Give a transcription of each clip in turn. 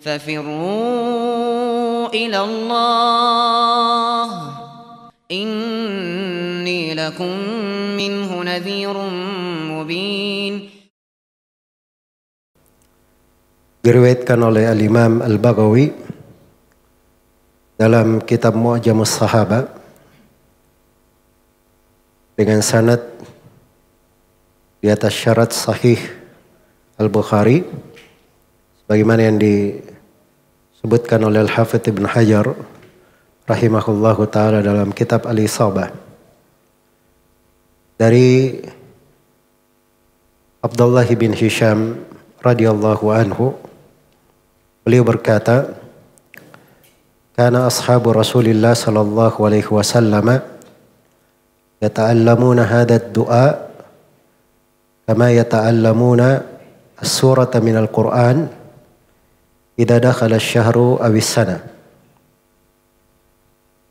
ففروا إلى الله إني لكم منه نذير مبين. Diriwayatkan oleh Al-Imam Al-Baghawi dalam kitab Mu'jamus Sahaba dengan sanad di atas syarat sahih Al-Bukhari sebagaimana yang disebutkan oleh Al-Hafidz Ibn Hajar rahimahullahu taala dalam kitab Al-Isabah dari Abdullah bin Hisham radhiyallahu anhu. Beliau berkata, "Kana ashabu Rasulillah sallallahu alaihi wasallam yata'allamuna hadha ad-du'a kama yata'allamuna as-surata min al-Qur'an idza dakhala asy-syahru aw as-sana."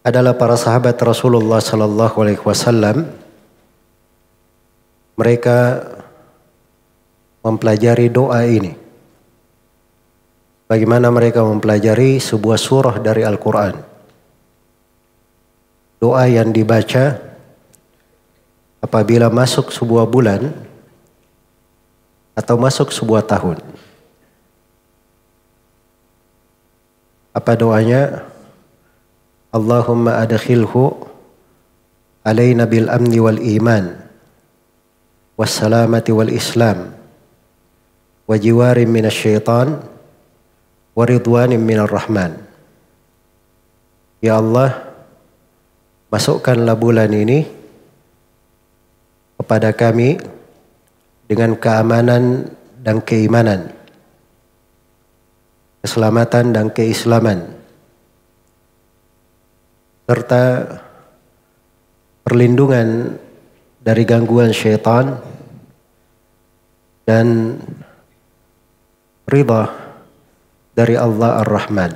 Adalah para sahabat Rasulullah sallallahu alaihi wasallam, mereka mempelajari doa ini bagaimana mereka mempelajari sebuah surah dari Al-Quran. Doa yang dibaca apabila masuk sebuah bulan atau masuk sebuah tahun. Apa doanya? Allahumma adkhilhu alaina bil amni wal iman was salamati wal islam wa jiwarin minasy syaitan waridwanim minar rahman. Ya Allah, masukkanlah bulan ini kepada kami dengan keamanan dan keimanan, keselamatan dan keislaman, serta perlindungan dari gangguan syaitan dan ridha dari Allah Ar-Rahman.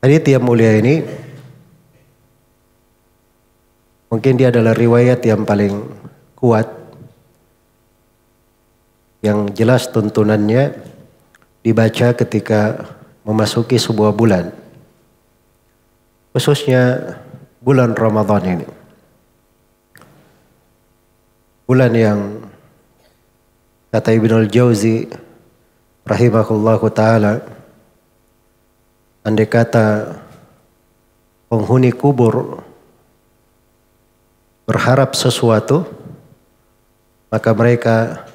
Hadits yang mulia ini mungkin dia adalah riwayat yang paling kuat, yang jelas tuntunannya dibaca ketika memasuki sebuah bulan, khususnya bulan Ramadan ini. Bulan yang kata Ibnul Jauzi rahimahullahu ta'ala, andai kata penghuni kubur berharap sesuatu, maka mereka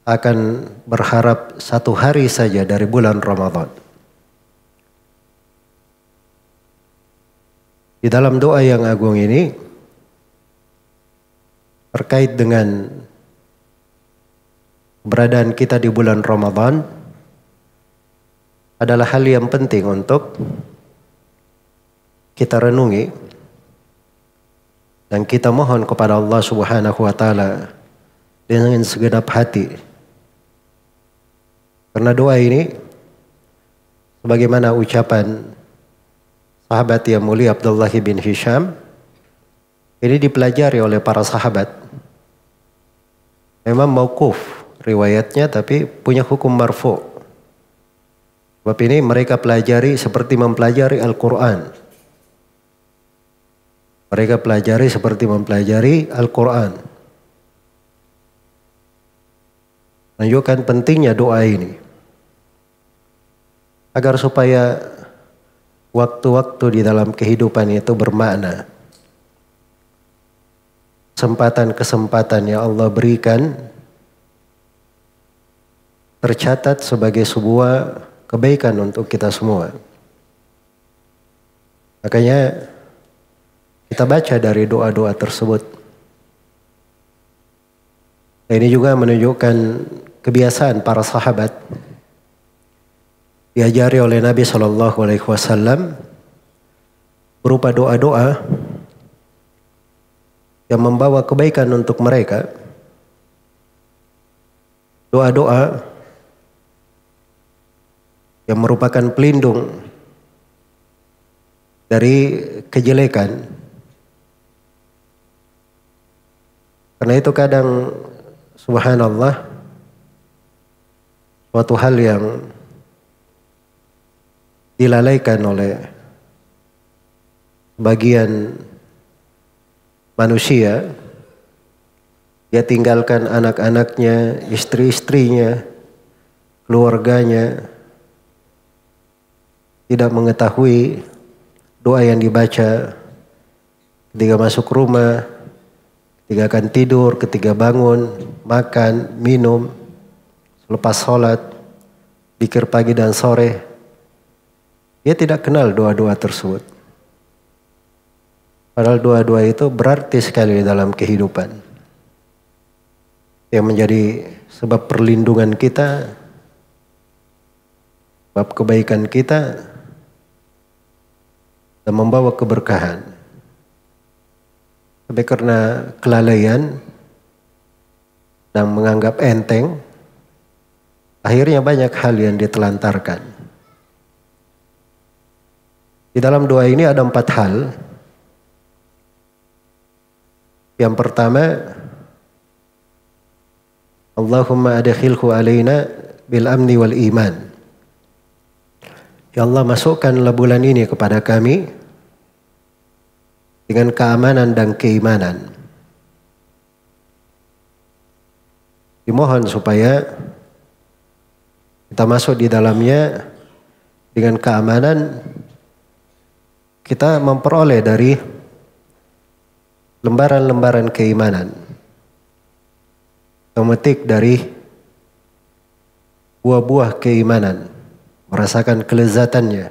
akan berharap satu hari saja dari bulan Ramadan. Di dalam doa yang agung ini terkait dengan keberadaan kita di bulan Ramadan adalah hal yang penting untuk kita renungi dan kita mohon kepada Allah Subhanahu wa taala dengan segenap hati. Karena doa ini sebagaimana ucapan sahabat yang mulia Abdullah bin Hisham, ini dipelajari oleh para sahabat. Memang mauquf riwayatnya, tapi punya hukum marfu. Sebab ini mereka pelajari seperti mempelajari Al-Quran. Mereka pelajari seperti mempelajari Al-Quran. Menunjukkan pentingnya doa ini, agar supaya waktu-waktu di dalam kehidupan itu bermakna. Kesempatan-kesempatan yang Allah berikan tercatat sebagai sebuah kebaikan untuk kita semua. Makanya kita baca dari doa-doa tersebut. Ini juga menunjukkan kebiasaan para sahabat, diajari oleh Nabi SAW berupa doa-doa yang membawa kebaikan untuk mereka. Doa-doa yang merupakan pelindung dari kejelekan. Karena itu kadang subhanallah suatu hal yang dilalaikan oleh sebagian manusia. Dia tinggalkan anak-anaknya, istri-istrinya, keluarganya, tidak mengetahui doa yang dibaca ketika masuk rumah, ketika akan tidur, ketika bangun, makan, minum, selepas sholat, zikir pagi dan sore. Dia tidak kenal doa-doa tersebut. Padahal doa-doa itu berarti sekali dalam kehidupan. Yang menjadi sebab perlindungan kita, sebab kebaikan kita, dan membawa keberkahan. Tapi karena kelalaian dan menganggap enteng, akhirnya banyak hal yang ditelantarkan. Di dalam doa ini ada 4 hal. Yang pertama, Allahumma adkhilhu alaina bil amni wal iman. Ya Allah, masukkanlah bulan ini kepada kami dengan keamanan dan keimanan. Dimohon supaya kita masuk di dalamnya dengan keamanan, kita memperoleh dari lembaran-lembaran keimanan, memetik dari buah-buah keimanan, merasakan kelezatannya.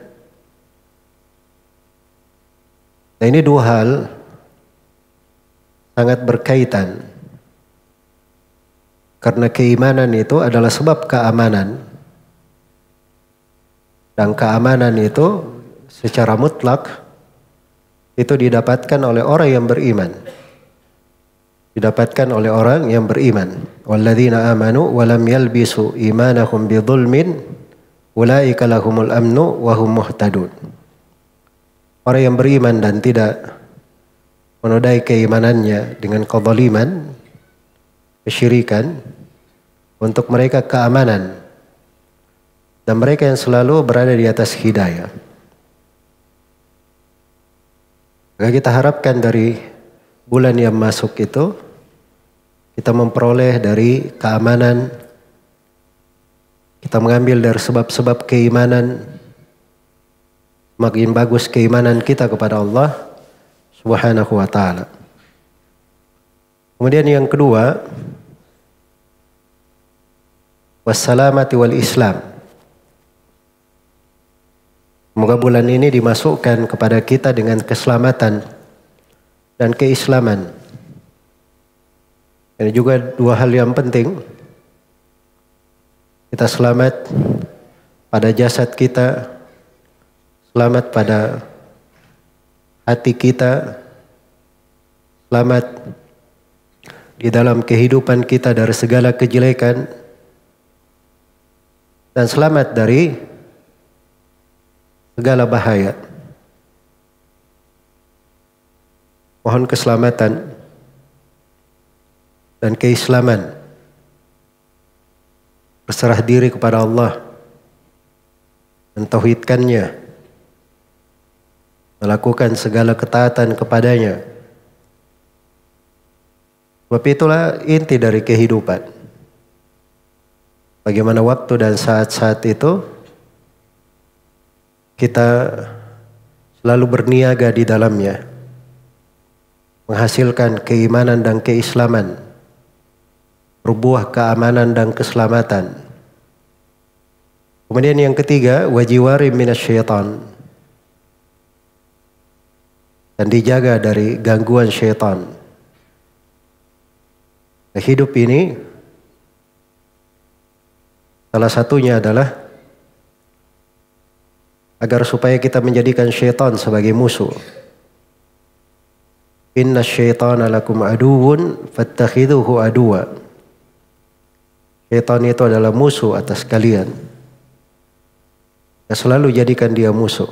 Nah, ini 2 hal sangat berkaitan, karena keimanan itu adalah sebab keamanan, dan keamanan itu secara mutlak itu didapatkan oleh orang yang beriman. Didapatkan oleh orang yang beriman. Walladzina amanu wa lam yalbisu imanahum bidzulmin ulaika lahumul amnu wa hum muhtadun. Orang yang beriman dan tidak menodai keimanannya dengan kezaliman, kesyirikan, untuk mereka keamanan. Dan mereka yang selalu berada di atas hidayah. Maka kita harapkan dari bulan yang masuk itu, kita memperoleh dari keamanan, kita mengambil dari sebab-sebab keimanan, makin bagus keimanan kita kepada Allah Subhanahu wa ta'ala. Kemudian yang kedua, wassalamati wal islam. Semoga bulan ini dimasukkan kepada kita dengan keselamatan dan keislaman. Ini juga 2 hal yang penting. Kita selamat pada jasad kita, selamat pada hati kita, selamat di dalam kehidupan kita dari segala kejelekan, dan selamat dari segala bahaya. Mohon keselamatan dan keislaman. Berserah diri kepada Allah, mentauhidkannya, melakukan segala ketaatan kepadanya. Sebab itulah inti dari kehidupan. Bagaimana waktu dan saat-saat itu kita selalu berniaga di dalamnya, menghasilkan keimanan dan keislaman, berbuah keamanan dan keselamatan. Kemudian yang ketiga, wajiwari minasyaitan, dan dijaga dari gangguan syaitan. Nah, hidup ini salah satunya adalah agar supaya kita menjadikan syaitan sebagai musuh. Inna syaitana lakum aduwwun fattakhidhuhu aduwa. Syaitan itu adalah musuh atas kalian. Ya, selalu jadikan dia musuh.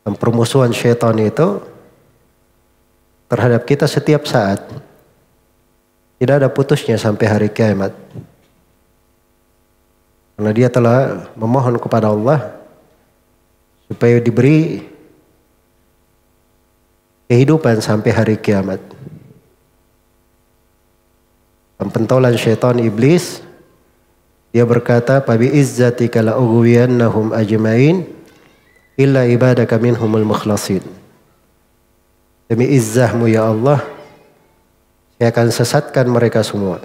Dan permusuhan syaitan itu terhadap kita setiap saat. Tidak ada putusnya sampai hari kiamat. Karena dia telah memohon kepada Allah supaya diberi kehidupan sampai hari kiamat. Pentolan syaitan iblis, dia berkata, "Fabi izzatika la ughwiyannahum ajmain illa ibadaka minhumul mukhlasin." Demi izzahmu ya Allah, saya akan sesatkan mereka semua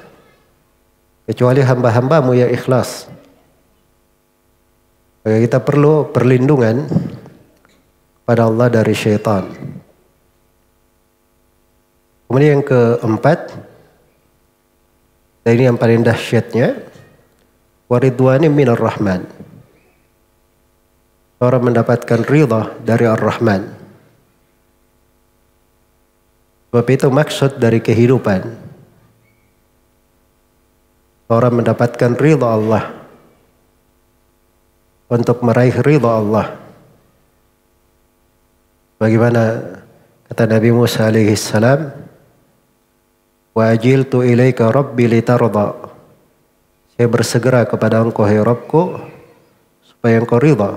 kecuali hamba-hambamu yang ikhlas. Maka kita perlu perlindungan pada Allah dari syaitan. Kemudian yang keempat, dan ini yang paling dahsyatnya, waridwani minar rahman. Orang mendapatkan ridha dari ar-Rahman. Sebab itu maksud dari kehidupan. Orang mendapatkan ridha Allah. Untuk meraih ridha Allah. Bagaimana kata Nabi Musa alaihi salam, "Wa ajiltu ilaika rabbi litarda." Saya bersegera kepada engkau hai Rabbku supaya engkau ridha.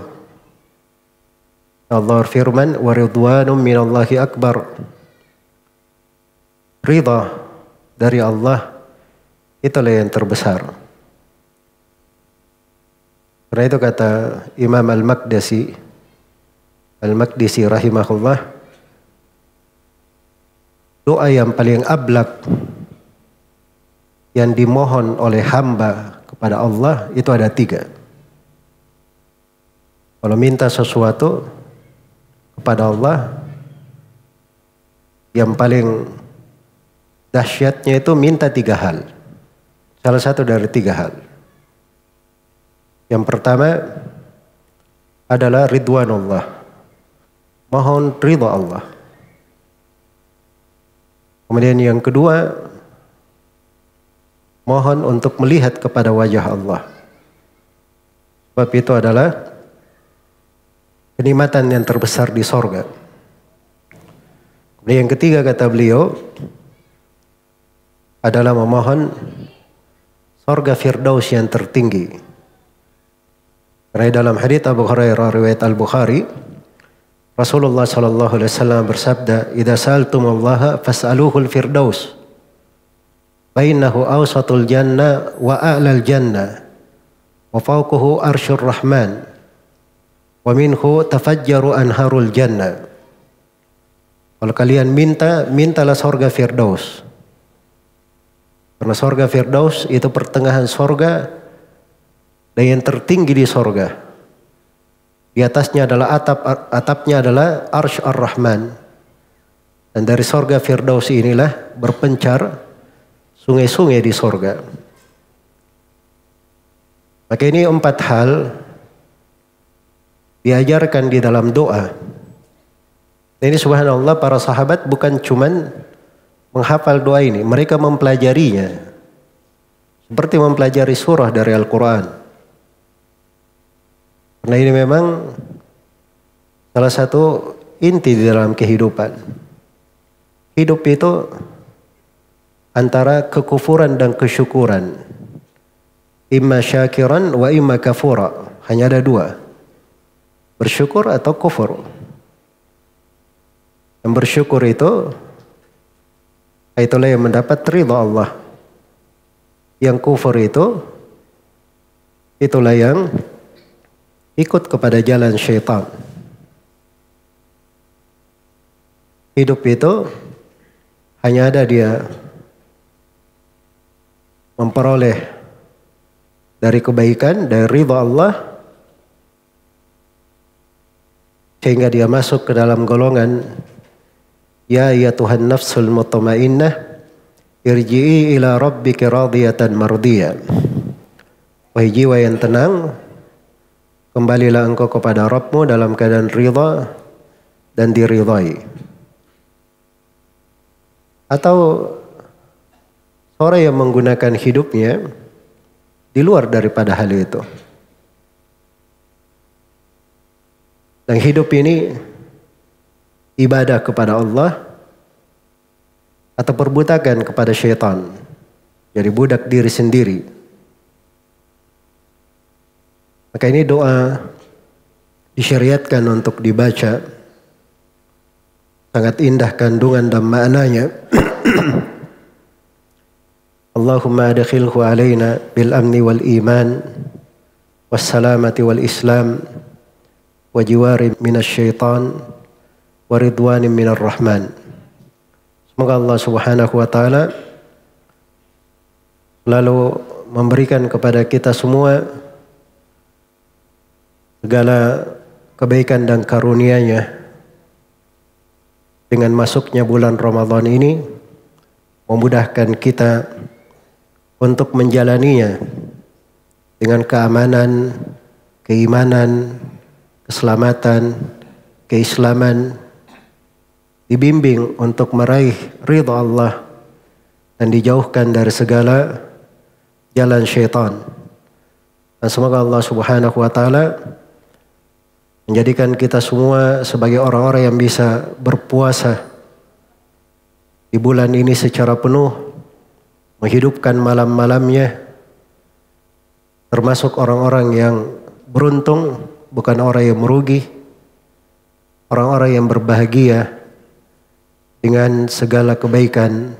Allah firman, "Wa ridwanum minallahi akbar." Ridha dari Allah itulah yang terbesar. Karena itu kata Imam Al-Maqdisi rahimahullah, doa yang paling ablak yang dimohon oleh hamba kepada Allah itu ada 3. Kalau minta sesuatu kepada Allah, yang paling dahsyatnya itu minta 3 hal. Salah satu dari 3 hal. Yang pertama adalah ridwanullah. Mohon ridha Allah. Kemudian yang kedua, mohon untuk melihat kepada wajah Allah. Sebab itu adalah kenikmatan yang terbesar di sorga. Kemudian yang ketiga kata beliau adalah memohon sorga Firdaus yang tertinggi. Karena dalam hadits Abu Hurairah riwayat Al-Bukhari, Rasulullah sallallahu alaihi wasallam bersabda, "Idza sa'altumullaha fas'aluhul firdaus. Bainahu awsatul jannah wa a'lal jannah wa fawqahu arsyur rahman wa minhu tafajjaru anharul jannah." Kalau kalian mintalah sorga Firdaus. Karena sorga Firdaus itu pertengahan sorga dan yang tertinggi di sorga. Di atasnya adalah atapnya adalah arsy ar-Rahman. Dan dari sorga Firdaus inilah berpencar sungai-sungai di sorga. Maka ini 4 hal diajarkan di dalam doa. Dan ini subhanallah, para sahabat bukan cuman menghafal doa ini, mereka mempelajarinya. Seperti mempelajari surah dari Al-Quran. Karena ini memang salah satu inti di dalam kehidupan. Hidup itu antara kekufuran dan kesyukuran. Imma syakiran wa imma kafura. Hanya ada 2. Bersyukur atau kufur. Yang bersyukur itulah yang mendapat ridha Allah. Yang kufur itulah yang ikut kepada jalan syaitan. Hidup itu hanya ada dia memperoleh dari kebaikan, dari ridha Allah, sehingga dia masuk ke dalam golongan ya ayyatuhan nafsul mutmainnah irji'i ila rabbiki radiyatan mardiyah. Wahai jiwa yang tenang, kembalilah engkau kepada Rabbmu dalam keadaan ridha dan diridhai. Atau orang yang menggunakan hidupnya di luar daripada hal itu. Dan hidup ini ibadah kepada Allah atau perbutakan kepada syaitan. Jadi budak diri sendiri. Maka ini doa disyariatkan untuk dibaca. Sangat indah kandungan dan maknanya. Allahumma adkhilhu alaina bil amni wal iman was salamati wal islam wa jiwari minasy syaitan wa ridwanin minar rahman. Semoga Allah Subhanahu wa taala lalu memberikan kepada kita semua segala kebaikan dan karunia-Nya dengan masuknya bulan Ramadan ini, memudahkan kita untuk menjalaninya dengan keamanan, keimanan, keselamatan, keislaman, dibimbing untuk meraih ridha Allah dan dijauhkan dari segala jalan syaitan. Dan semoga Allah Subhanahu wa taala menjadikan kita semua sebagai orang-orang yang bisa berpuasa di bulan ini secara penuh, menghidupkan malam-malamnya, termasuk orang-orang yang beruntung, bukan orang yang merugi, orang-orang yang berbahagia dengan segala kebaikan,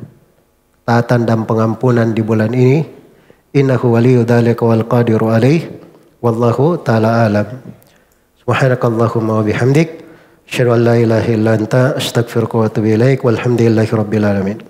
taatan dan pengampunan di bulan ini. Innahu waliyyu dzalika wal qadiru alaih, wallahu taala alam. Subhanakallahumma wa bihamdik, asyhadu an la ilaha illa anta, astaghfiruka wa atubu ilaik, walhamdulillahi rabbil alamin.